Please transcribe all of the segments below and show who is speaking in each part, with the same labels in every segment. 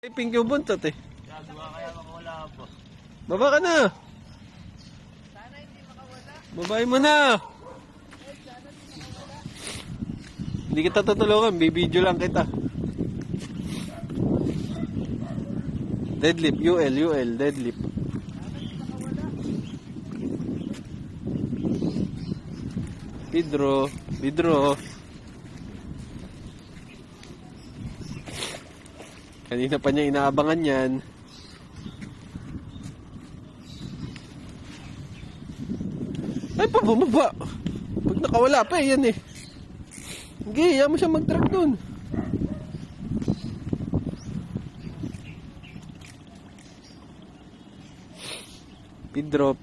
Speaker 1: Pink yung buntot eh.
Speaker 2: Gagawa kaya makawala po.
Speaker 1: Baba ka na.
Speaker 3: Sana hindi makawala.
Speaker 1: Babae mo na. Hindi kita tutulungan. Bibidyo lang kita. Deadlift. UL. Deadlift. Vidro. Kanina pa niya inaabangan yan. Ay, bumaba. Pag nakawala pa yan eh. Sige, ayaw mo siya mag-drag dun. Pedro.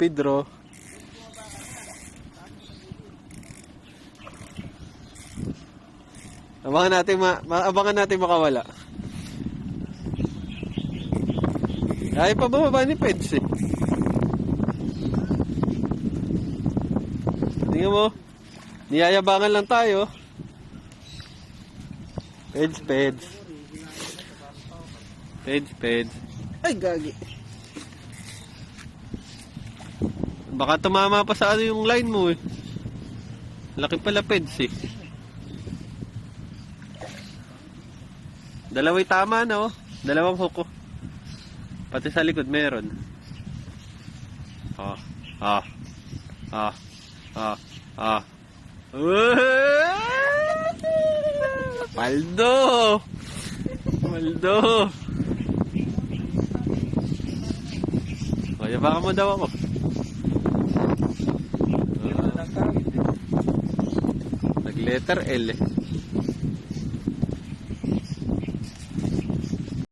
Speaker 1: Abangan natin makawala. Ay pa bumaba ni Peds eh. Tingnan mo. Niyayabangan lang tayo. Peds. Ay, gagi. Baka tumama pa sa ano yung line mo eh. Laki pala Peds eh. Dalawa'y tama na oh. Dalawang hook oh. Pati sa likod meron. Maldo. Kaya baka mo daw ako. Nag letter L eh.